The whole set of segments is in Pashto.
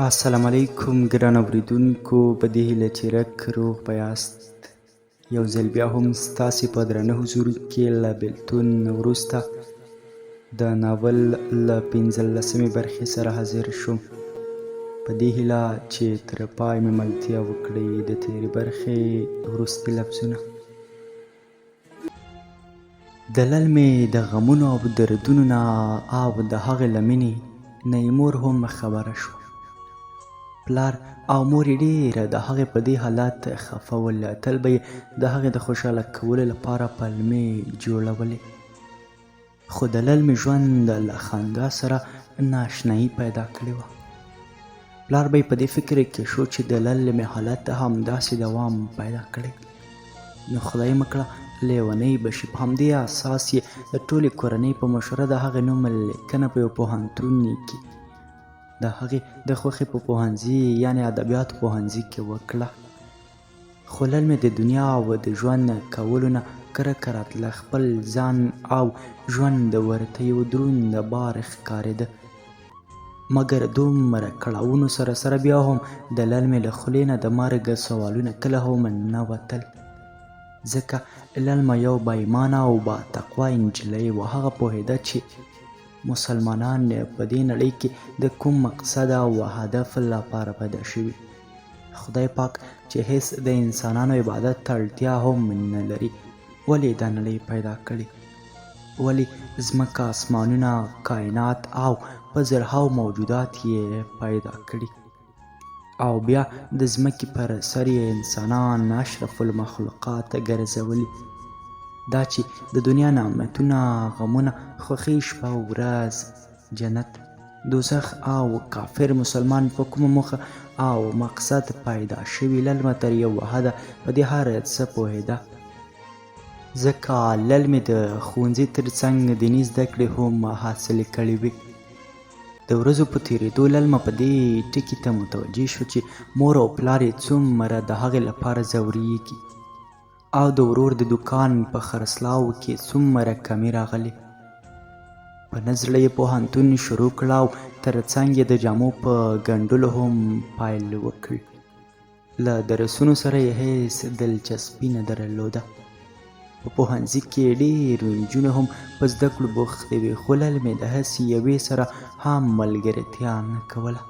السلام علیکم ګران اوریدونکو، په دې هیله چې روغ به یاست. یو ځل بیا هم ستاسې په درانه حضور کې له بېلتون وروسته د ناول له 15مې برخې سره حاضر شوم. په دې هیله چې تر پای مې ملتیا وکړئ. د تېرې برخې وروستي لفظونه: دلل مې د غمونو او دردونو نه او د هغې له مینې نه یې مور هم خبره شوه. پلار او مور یې ډېره د هغې په دې حالت خفه ول. تل به یې د هغې د خوشحاله کولو لپاره پلمې جوړولې، خو دلل مې ژوند له خندا سره ناشنایي پیدا کړې وه. پلار به یې په دې فکر کې شو چې دلل مې حالت همداسې دوام پیدا کړی، نو خدای مه کړه لیونۍ به شي. په همدې اساس یې د ټولې کورنۍ په مشوره د هغې نوم لیکنه په یو پوهنتون کې د هغې د خوښې په پوهنځي یعنې ادبیاتو پوهنځي کې وکړه. خو لل مې د دنیا او د ژوند کولو نه کرکه راتله. خپل ځان او ژوند ورته یو دروند بار ښکارېده، مګر دومره کړاوونو سره بیا هم د لل مې له خولې نه د مرګ سوالونه کله هم نه وتل، ځکه للمه یو با ایمانه او با تقوا نجلۍ وه. هغه پوهېده چې مسلمانان په دې نړۍ کې د کوم مقصد او هدف لپاره پیدا شوي. خدای پاک چې هیڅ د انسانانو عبادت ته اړتیا هم نه لري، ولې دا نړۍ پیدا کړې؟ ولې ځمکه، اسمانونه، کائنات او په زرهاو موجودات یې پیدا کړي؟ او بیا د ځمکې پر سر یې انسانان اشرف المخلوقات ګرځولي. دا چې د دنیا نعمتونه، غمونه، خوښي، شپه او ورځ، جنت، دوزخ او کافر مسلمان په کومه موخه او مقصد پیدا شوي، للمه تر یو حده په دې هر څه پوهېده. ځکه لل مې د ښوونځي تر څنګ دیني زده کړې هم حاصلې کړې وې. د ورځو په تېرېدو للمه په دې ټکي ته متوجه شو چې مور او پلار یې څومره د هغې لپاره ځورېږي، او د ورور د دوکان په خرڅلاو کې څومره کمي راغلې. په نه زړه یې پوهنتون شروع کړ او تر څنګ یې د جامو په ګنډلو هم پیل وکړ. له درسونو سره یې هېڅ دلچسپي نه درلوده. په پوهنځي کې ډېرو نجونو هم په زده کړو بوختې وې، خو لل مې د هسې یوې سره هم ملګرتیا نه کوله.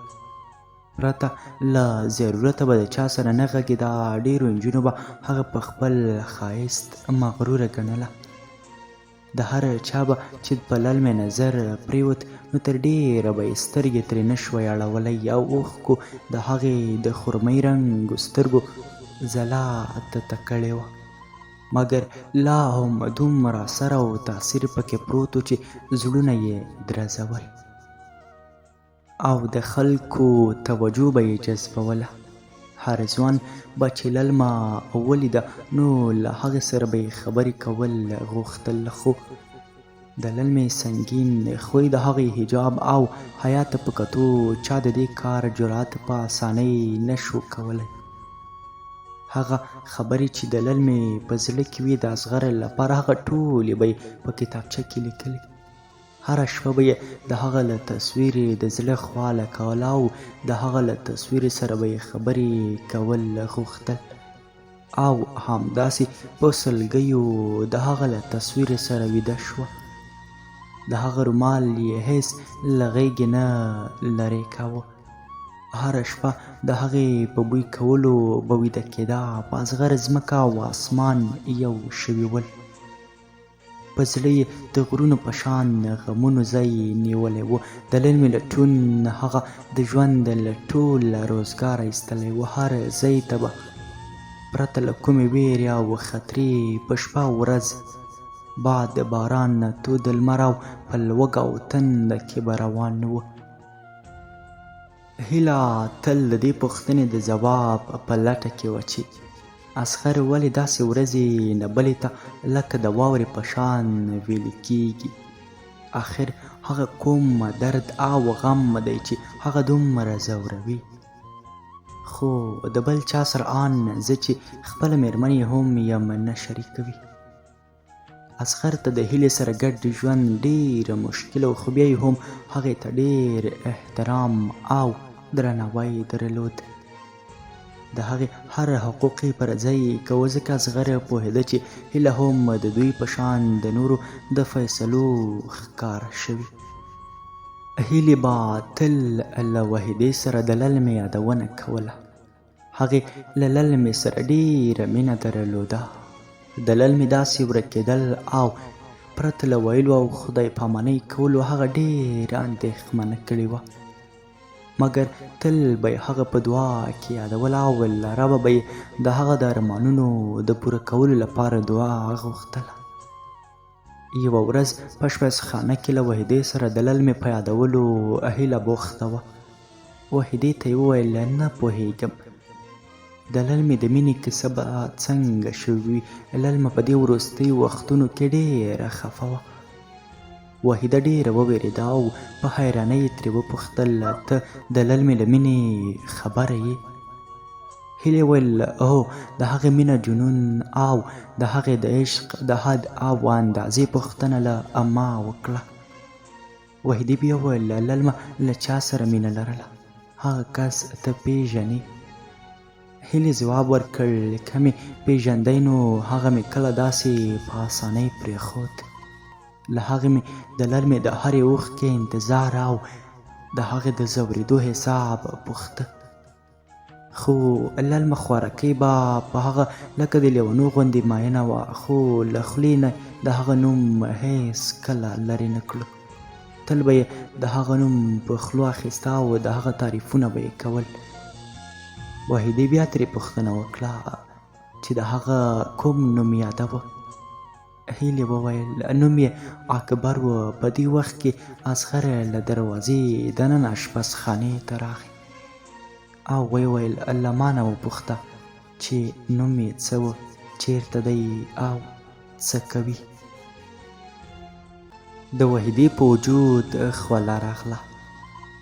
پرته له ضرورته به د چا سره نه غږېده. ډېرو نجونو به هغه په خپل ښایست مغروره ګڼله. د هر چا به چې په لل مې نظر پرېوت، نو تر ډېره به یې سترګې ترې نه شوی اړولی. او اوښکو د هغې د خرمۍ رنګو سترګو ځلا تته کړې وه، مګر لا هم دومره اثر او تاثیر پکې پروت و چې زړونه یې درزول او د خلکو توجه به یې جذبوله. هر ځوان به چې للمه ولیده، نو له هغې سره به یې خبرې کول غوښتل. خو د لل مې سنګین خوی، د هغې حجاب او حیا ته په کتو چا د دې کار جرأت په اسانۍ نه شو کولی. هغه خبرې چې د لل مې په زړه کې وې د اصغر لپاره، هغه ټولې به یې په کتابچه کې لیکلې. هره شپه به یې د هغه له تصویر د زړه خواله کوله او د هغه له تصویر سره به یې خبرې کول غوښتل. او همداسې په سلګیو د هغه له تصویر سره ویده شوه. د هغه رومال یې هېڅ له غېږې نه لرې کاوه. هره شپه د هغې په بوی کولو به ویده کېده. په اصغر ځمکه او اسمان یو شوي ول. په زړه یې د غرونو په شان غمونو ځای نیولی و. د لل مې لټون هغه د ژوند له ټوله روزګاره ایستلی و. هر ځای ته به پرته له کومې ویرې او خطرې په شپه او ورځ، باد د باران، تود لمر او په لوږه او تنده کې به روان و. هیله تل د دې پوښتنې د ځواب په لټه کې وه چې اصغر ولې داسې ورځې نه بلې ته لکه د واورې په شان ویلې کېږي؟ آخر هغه کوم درد او غم دی چې هغه دومره ځوروي؟ خو د بل چا سره آن زه چې خپله مېرمن یې هم یم نه شریکوي. اصغر ته د هیلې سره ګډ ژوند ډېره مشکله و، خو بیا یې هم هغې ته ډېر احترام او درناوی درلود. د هغې هر حقوق یې پر ځای کوه، ځکه اصغر پوهېده چې هیله هم د دوی په شان د نورو د فیصلو ښکار شوي. هیلې به تل له وحیدې سره د للمې یادونه کوله. هغې له للمې سره ډېره مینه درلوده. د للمې داسې ورکېدل او پرته له ویلو او خدای پامانۍ کولو هغه ډېره اندېښمنه کړې وه. مګر تل به یې هغه په دعا کې یادوله او له ربه به یې د هغه د ارمانونو د پوره کولو لپاره دعا غوښتله. یوه ورځ په اشپزخانه کې له وحیدې سره د للمې په یادولو هیله بوخته وه. وحیدې ته یې وویل نه پوهېږم د للمې د مینې کیسه به څنګه شوې وي. للمه په دې وروستیو وختونو کې ډېره خفه وه. وحیده ډېره ووېرېده او په حیرانۍ یې ترې وپوښتل ته د للمې له مینې خبره یې؟ هیلې وویل هو، د هغې مینه، جنون او د هغې د عشق د حد او اندازې پوښتنه له ما وکړه. وحیدې بیا وویل للمه له چا سره مینه لرله؟ هغه کس ته پیژنې؟ هیلې ځواب ورکړ که مې پیژندی نو هغه مې کله داسې په اسانۍ پرېښود. له هغې مې د للمې د هرې اوښکې انتظار او د هغې د ځورېدو حساب پوښته. خو للمه خوارکۍ به په هغه لکه د لیونو غوندې ماینه وه، خو له خولې نه د هغه نوم هېڅ کله لرې نه کړو. تل به یې د هغه نوم په خولو اخیسته او د هغه تعریفونه به یې کول. وحیدې بیا ترې پوښتنه وکړه چې د هغه کوم نوم یادوه؟ هیلې وویل نوم یې اکبر و. په دې وخت کې اصغر له دروازې دننه اشپزخانې ته راغی او ویې ویل له ما نه وپوښته چې نوم یې څه و، چیرته دی او څه کوي. د وحیدې په وجود خوله راغله.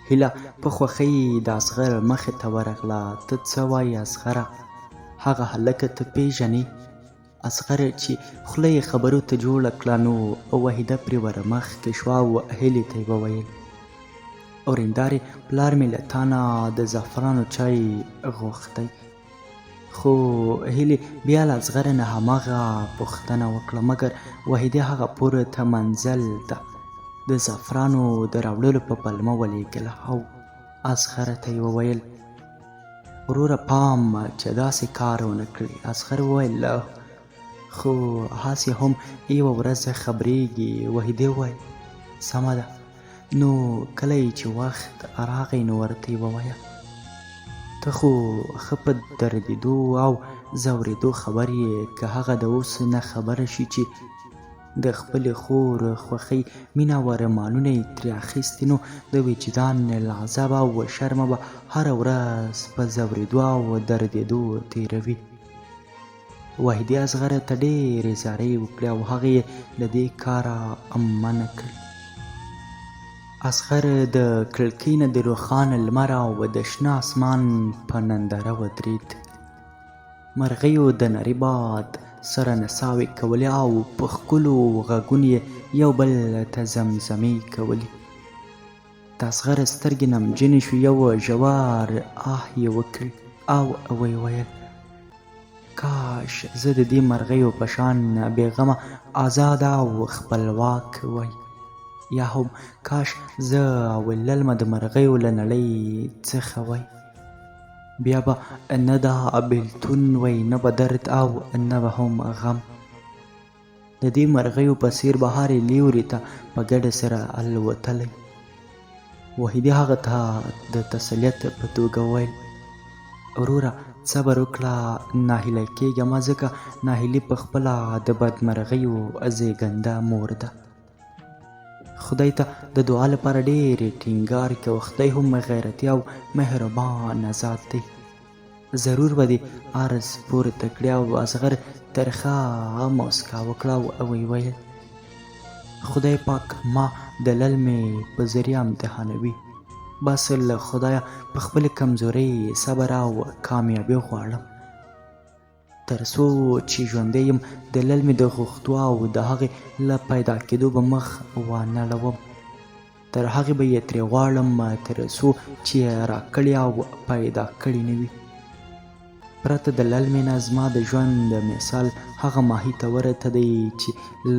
هیله په خوښۍ د اصغر مخې ته ورغله. ته څه وایې اصغره؟ هغه هلکه ته پیژنې؟ اصغر چې خوله یې خبرو ته جوړه کړه نو وحیده پرې ور مخکې شوه او هیلې ته یې وویل اورېندارې پلار مې له تا نه د زعفرانو چای غوښتی. خو هیلې بیا له اصغر نه هماغه پوښتنه وکړه، مګر وحیدې هغه پورته منزل ته د زعفرانو د راوړلو په پلمه ولېږله او اصغر ته یې وویل وروره پام چې داسې کار ونه کړې. اصغر وویل خو هسې هم یوه ورځ خبرېږي. وحیدې وویل سمه ده، نو کله چې وخت راغی نو ورته یې ووایه. ته خو ښه په دردېدو او ځورېدو خبر یې. که هغه د اوس نه خبره شي چې د خپلې خور خوښۍ مینه او ارمانونه یې ترې اخیستي نو د وجدان له عذابه او شرمه به هره ورځ په ځورېدو او دردېدو تېروي. وحیدې اصغر ته ډېرې زارۍ وکړې او هغه یې له دې کاره منع کړ. اصغر د کړکۍ نه د روښانه لمر او د شنه اسمان په ننداره ودرېد. مرغیو د نري باد سره نڅاوې کولې او په ښکلو غږونو یې یو بل ته زمزمې کولې. د اصغر سترګې نمجنې شوې، یو ژور آه یې وکړ او ویې ویل کاش زه د دې مرغیو په شان بېغمه آزاده او خپلواک وای، یا هم کاش زه او للمه د مرغیو له نړۍ څخه وای. بیا به نه دا بېلتون وای، نه به درد او نه به هم غم. د دې مرغیو په څېر به هرې لیوري ته په ګډه سره الوتلی. وحیدې هغه ته د تسلیت په توګه وویل وروره صبر وکړه، ناهیلی کېږه مه، ځکه ناهیلي په خپله د بدمرغیو زېږنده مور ده. خدای ته د دعا لپاره ډېرې ټینګار کوه. خدای هم غیرتي او مهربان ذات دی. ضرور به دې عرض پورته کړي. او اصغر ترخه موسکا وکړه او ویې ویل خدای پاک ما د للمې په ذریعه امتحانوي. بس له خدایه په خپلې کمزورۍ صبر او کامیابي غواړم، تر څو چې ژوندی یم د للمې د غوښتو او د هغې له پیدا کېدو به مخ وانه اړوم. تر هغې به یې ترې غواړم تر څو چې یې راکړې او پیدا کړې نه وي. پرته د للمې نه زما د ژوند مثال هغه ماهي ته ورته دی چې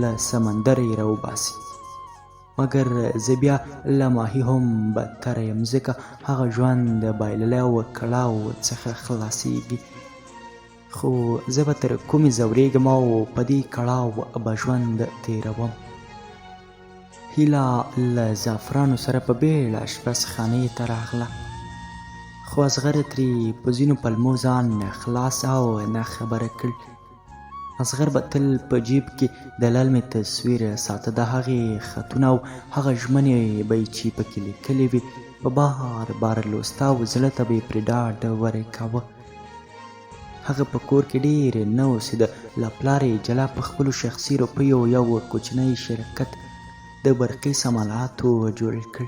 له سمندره یې راوباسي، مګر زه بیا له ماهي هم بدتره یم، ځکه هغه ژوند د بایللۍ او کړاو څخه خلاصیږي. خو زه به تر کومې ځورېږم او په دې کړاو به ژوند تېروم. هیله له زعفرانو سره په بیړه اشپزخانې ته راغله، خو اصغر ترې په ځینو پلمو ځان خلاص او نه خبره کړ. اصغر به تل په جیب کې د للمې تصویر ساته، د هغې خطونه او هغه ژمنې به یې چې پکې لیکلې وي په بار بار لوسته او زړه ته به یې پرې ډاډ ورکاوه. هغه په کور کې ډېر نه اوسېده، له پلاره یې جلا په خپلو شخصي روپیو یو کوچنی شرکت د برقي صمالاتو جوړ کړ.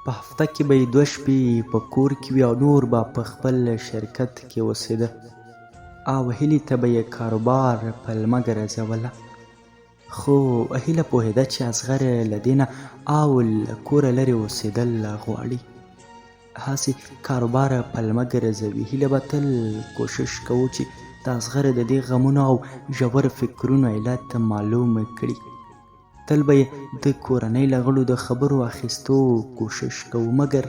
په هفته کې به یې 2 شپې په کور کې وي او نور به په خپل شرکت کې اوسېده او هیلې ته به یې کاروبار پلمه ګرځوله. خو هیله پوهېده چې اصغر له دې نه او له کوره لرې اوسېدل غواړي، هسې کاروبار پلمه ګرځوي. هیله به تل کوشش کوو چې د اصغر د دې غمونو او ژور فکرونو علت معلوم کړي. تل به یې د کورنۍ له غړو د خبرو اخیستو کوشش کوو، مګر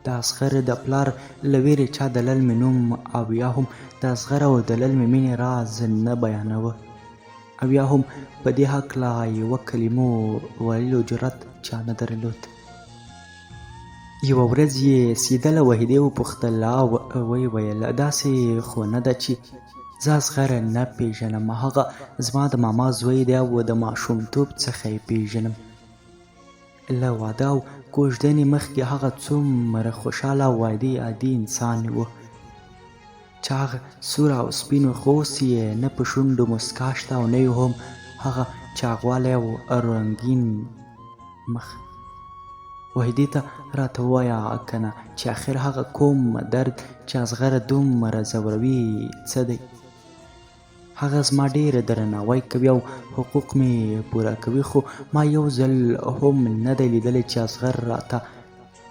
د اصغر د پلار له ویرې چا د للمې نوم او یا هم د اصغر او د للمې مینې راز نه بیانوه، او یا هم په دې هکله یوه کلمو ویلو جرأت چا نه درلود. یوه ورځ یې سیده له وحیدې وپوښتل او ویې ویل داسې خو نه ده چې زه اصغر نه پیژنم، هغه زما د ماما زوی دی او د ماشومتوب څخه یې پیژنم. له واده او کوژدنې مخکې هغه څومره خوشحاله او عادي انسان و چې هغه سور او سپین و، خو اوس یې نه په شونډو مسکا شته او نه هم هغه چاغوالی او رنګین مخ. وحیدې ته راته ووایه که نه چې آخر هغه کوم درد چې اصغر دومره ځوروي څه دی. هغه زما ډېره درناوی کوي او حقوق مې پوره کوي، خو ما یو ځل هم نه دی لیدلی چې اصغر راته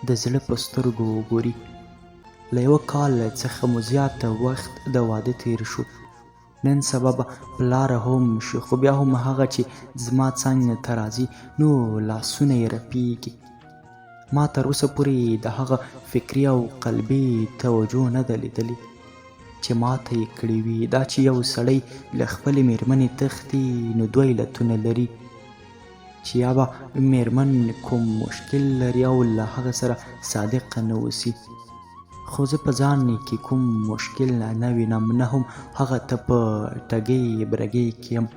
د زړه په سترګو وګوري. له 1 کال څخه مو زیات وخت د واده تیر شو، نن سبا به پلاره هم شي، خو بیا هم هغه چې زما څنګ ته راځي نو لاسونه یې رپېږي. ما تر اوسه پورې د هغه فکري او قلبي توجه نه ده لیدلې چې ما ته یې کړې وي. دا چې یو سړی له خپلې مېرمنې تښتي نو 2 علتونه لري، چې یا به مېرمن کوم مشکل لري او له هغه سره صادق نه اوسي، خو زه په ځان کې کوم مشکل نه وینم، نه هم هغه ته په ټګۍ برګۍ کې یم.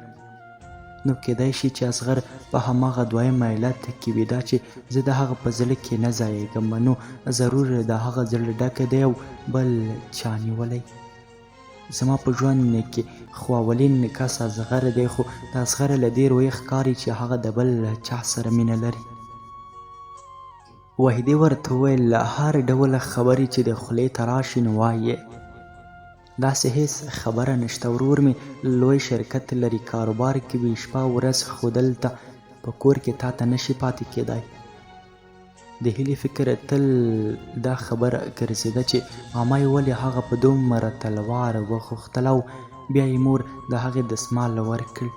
نو کیدای شي چې اصغر په هماغه 2یم علت کې وي، دا چې زه د هغه په زړه کې نه ځایېږم، نو ضرور د هغه زړه ډکه دی او بل چا نیولی. زما په ژوند کې خو اولین کس اصغر دی، خو د اصغر له دې رویې ښکاري چې هغه د بل چا سره مینه لري. وحیدې ورته وویل هر ډول خبرې چې د خولې ته راشي نو وایې، داسې هیڅ خبره نشته. ورور مې لوی شرکت لري، کاروبار کې وي شپه ورځ، خو دلته په کور کې تا ته نشي پاتې کېدای. د هیلې فکر تل دا خبره ګرځېده چې ماما یې ولې هغه په دومره تلوار وغوښتل او بیا یې مور د هغې دستمال ورکړ.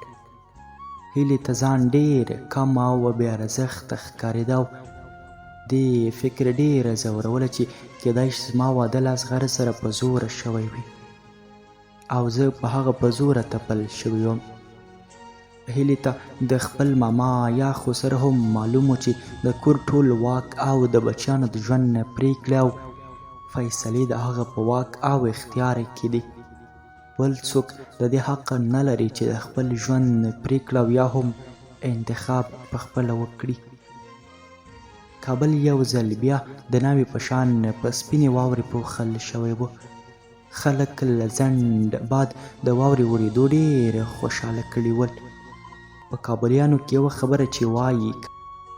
هیلې ته ځان ډېر کم او بې ارزښته ښکارېده او دې فکر ډېره ځوروله چې کېدای شي زما واده له اصغر سره په زوره شوی وي او زه په هغه په زوره تپل شوی وم. هیلې ته د خپل ماما یا خو سره هم معلوم و چې د کور ټول واک او د بچیانو د ژوند پرېکړې او فیصلې د هغه په واک او اختیار کې دي. بل څوک د دې حق نه لري چې د خپل ژوند پرېکړه او یا هم انتخاب په خپله وکړي. کابل یو ځل بیا د ناوې په شان په سپینې واورې پوښل شوی و. خلک له ځنډ بعد د واورې ورېدو ډېر خوشحاله کړي ول. په کابلیانو کې یوه خبره چې وایي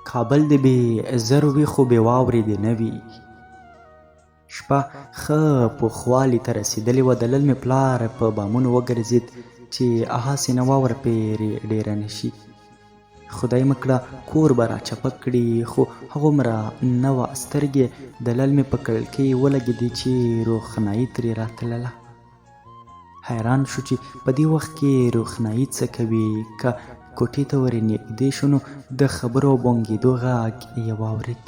کابل د بې زرو وي خو بې واورې دې نه وي. شپه ښه پوخوالي ته رسېدلې وه. د للمې پلار په بامونو وګرځېد چې هسې نه واوره پرې ډېره نه شي، خدای مکړه کور به راچپه کړي، خو هغومره نه وه سترګې د للمې په کړکۍ ولګېدې چې روښنایي ترې راتلله. حیران شو چې په دې وخت کې روښنایي څه کوي. که کوټې ته ور نږدې شو نو د خبرو او بونګېدو غږ یې واورېد.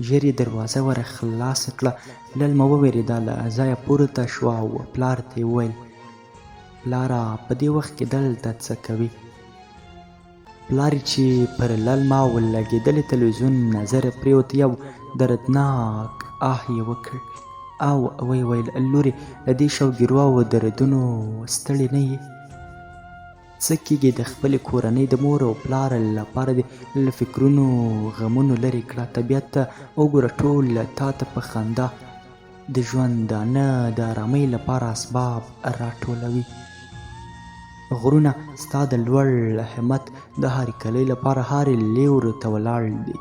ژر یې دروازه ور خلاصه کړه. للمه ووېرېده، له ځایه پورته شوه او پلار ته یې وویل: پلاره، په دې وخت کې دلته څه کوي؟ پلار چې پر للمه ولګېدلې تلویزیون نظر پرېوت، یو دردناک آه یې وکړ او ویې ویل: لورې، له دې شوګیرو او دردونو ستړې نه یې؟ څه کېږي؟ د خپلې کورنۍ د مور او پلار لپاره دې له فکرونو غمونو لرې کړه. طبیعت ته وګوره، ټول تا ته په خندا د ژوندانه د آرامۍ لپاره اسباب راټولوي. غرونه ستا د لوړ همت د هرکلۍ لپاره هارې لیورو ته ولاړ دي.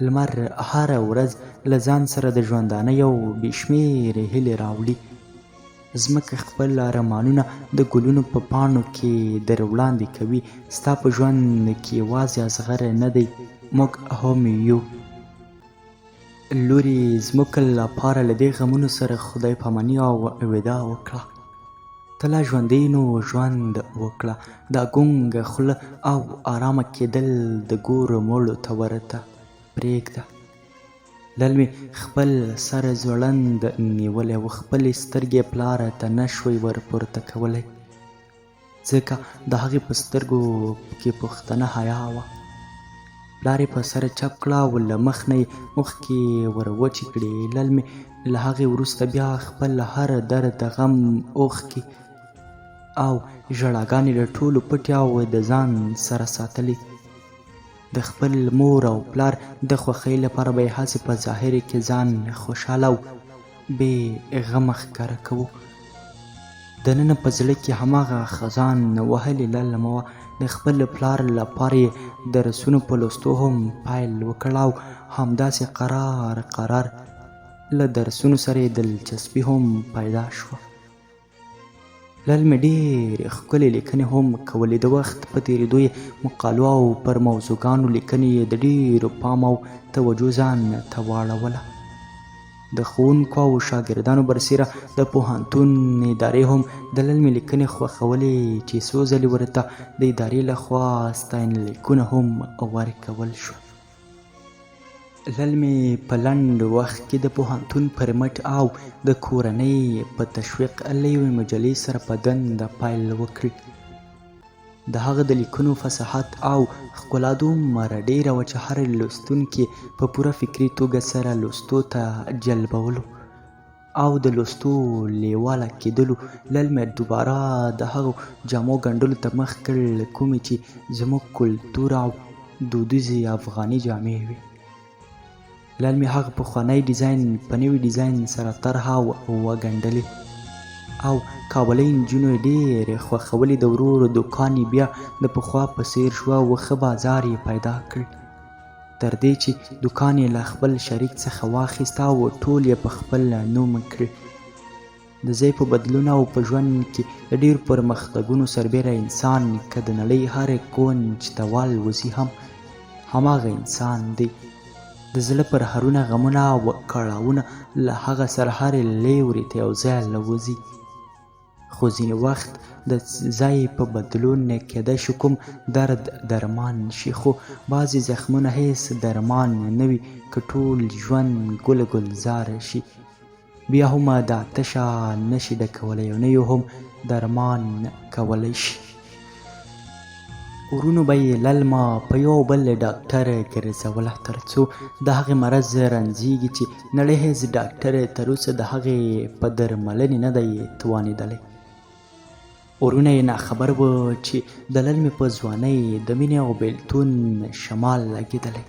لمر هره ورځ له ځان سره د ژوندانه یو بې شمېرې هیلې راوړي. ځمکه خپل ارمانونه د ګلونو په پاڼو کې در وړاندې کوي. ستا په ژوند کې یوازې ازغره نه دی، موږ هم یو. لورې، زموږ لپاره له دې غمونو سره خدای پاماني او ودا وکړه. ته لا ژوندی نو ژوند وکړه. دا ګونګه خوله او آرامه کېدل د ګورو مړو ته ورته پرېږده. للمې خپل سر ځوړند نیولی و، خپلې سترګې پلار ته نه شوی ور پورته کولی، ځکه د هغې په سترګو کې پښتنه حیا وه. پلار یې په سر چپ کړه او له مخ نه یې اوښکې ور وچې کړې. للمې له هغې وروسته بیا خپل هر درد، غم، اوښکې او ژړاګانې له ټولو پټې او د ځان سره ساتلې. د خپل مور او پلار د خوښۍ لپاره به یې هسې په ظاهر کې ځان خوشحاله او بې غمه ښکاره کوو. دننه په زړه کې هماغه خزان وهلې للمه وه. د خپل پلار لپاره یې درسونو په لوستو هم پیل وکړ او همداسې قرار له درسونو سره یې دلچسپي هم پیدا شوه. للمې ډېرې ښکلې لیکنې هم کولې. د وخت په تېرېدو یې مقالو او پر موضوعګانو لیکنې یې د ډېرو پام او توجه ځان ته واړوله. د ښوونکو او شاګردانو برسېره د پوهنتون ادارې هم د للمې لیکنې خوښولې چې څو ځلې ورته د ادارې لخوا ستاینلیکونه هم ورکول شول. للمې په لنډ وخت کې د پوهنتون پر مټ او د کورنۍ په تشویق له یوې مجلې سره په دنده پیل وکړي. د هغه د لیکنو فصاحت او ښکلا دومره ډېره وه چې هر لوستونکي په پوره فکري توګه سره لوستو ته جلبولو او د لوستو لیواله کېدلو. للمې دوباره د هغو جامو ګنډلو ته مخ کړ کومې چې زموږ کلتور او دودیزې افغاني جامې وې. للمې هغه پخوانی ډیزاین په نوي ډیزاین سره طرحه وګنډلې او کابلۍ نجونو یې ډېرې خوښولې. د ورور دوکان یې بیا د پخوا په څېر شو او ښه بازار یې پیدا کړ، تر دې چې دوکان یې له خپل شریک څخه واخیست او ټول یې په خپل نوم کړ. د ځای په بدلون او په ژوند کې د ډېرو پرمختګونو سربېره انسان که د نړۍ هر کونج ته والوځي هم هماغه انسان دی. د زړه پرهرونه، غمونه او کړاوونه له هغه سره هرې لیورې ته یو ځای لوځي. خو ځینې وخت د ځای په بدلون کېدای شي کوم درد درمان شي، خو بعضې زخمونه هیڅ درمان نه وي. که ټول ژوند ګل ګلزار شي، بیا هم دا تشه نشي ډکولی او نه یې هم درمان کولی شي. ورونو به یې للمه په یو بل ډاکټر ګرځوله تر څو د هغې مرض رنځېږي چې نړۍ هېڅ ډاکټر تر اوسه د هغې په درملنې نه دی توانېدلی. ورونه یې ناخبر وه چې د للمې په ځوانۍ د مینې او بېلتون شمال لګېدلی.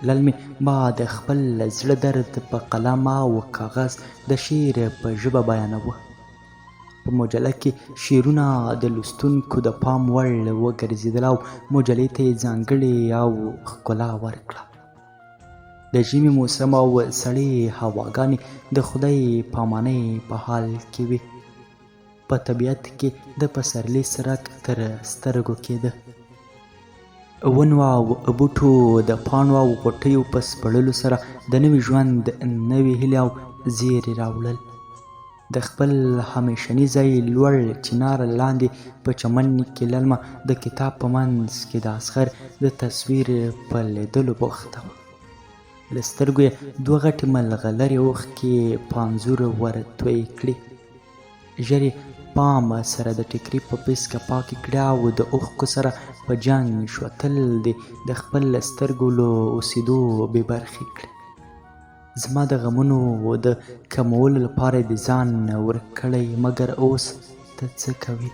للمې به د خپل زړه درد په قلم او کاغذ د شعر په ژبه بیانوه. په مجله کې شعرونه د لوستونکو د پام وړ وګرځېدل او مجلې ته یې ځانګړې او ښکلا ورکړه. د ژمي موسم او سړې هواګانې د خدای پامانۍ په حال کې وې. په طبیعت کې د پسرلي څرک تر سترګو کېده. ونو او بوټو د پاڼو او غوټیو په سپړلو سره د نوي ژوند نوې هیلې او زیرې راوړل. د خپل همیشني ځای لوړ چنار لاندې په چمن کې للمه د کتاب په منځ کې د اصغر د تصویر په لیدلو بوخته وه. له سترګو یې دوه غټې ملغلرې اوښکې په انځور ور توی کړې. ژر یې پام سره د ټیکري په پیڅکه پاکې کړې او د اوښکو سره په جنګ شوه. تل دې د خپل له سترګو له اوسېدو بې برخې کړې. زما د غمونو د کمولو لپاره دې ځان ورک کړی، مګر اوس ته څه کوې؟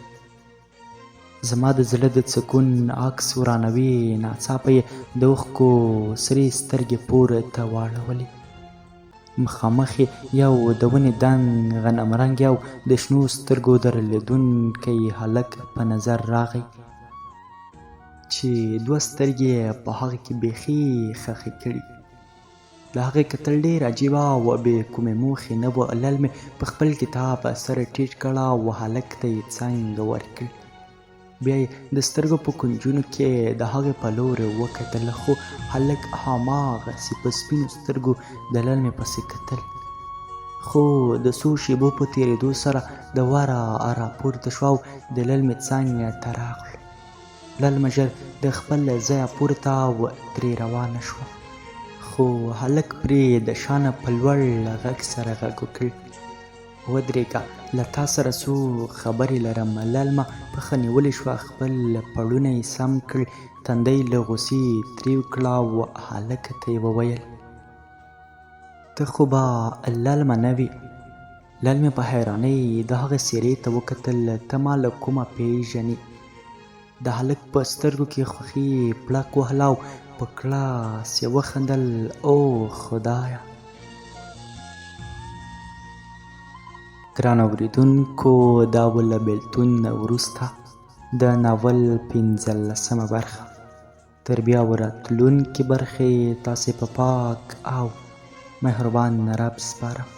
زما د زړه د سکون عکس ورانوي. ناڅاپه یې د اوښکو سرې سترګې پورته واړولې. مخامخ یو د ونې دنګ غنم رنګ او د شنو سترګو درلودونکی هلک په نظر راغی چې دوه سترګې په هغه کې بیخي خښې کړي. د هغې کتل ډېر عجیبه او بې کومې موخې نه وه. لل مې په خپل کتاب سر ټیټ کړ او هلک ته یې څنګ ورکړ. بیا یې د سترګو په کونجونو کې د هغې په لورې وکتل، خو هلک هماغسې په سپینو سترګو د للمې پسې کتل. خو د څو شېبو په تېرېدو سره د وره راپورته شوه او د للمې څنګ ته راغلو. للمه ژر د خپل ځایه پورته او ترې روانه شوه، خو هلک پرې د شانه په لوړ غږ سره غږ وکړ: ودرېږه، له تا سره څو خبرې لرم. للمه پښه نیولې شوه، خپل پړونه یې سم کړ، تندی له غوسې تریو کړ او هلک ته یې وویل: ته خو به للمه نه وې؟ للمې په حیرانۍ د هغې څېرې ته وکتل. ته ما له کومه پېژنې؟ د هلک په سترګو کې خوښي پړق وهله او په کړاس یې وخندل: او خدایه! ګرانو اورېدونکو، دا و له بېلتون وروسته د ناول 15مه برخه. تر بیا ورتلونکې برخې تاسې په پاک او مهربان رب سپارم.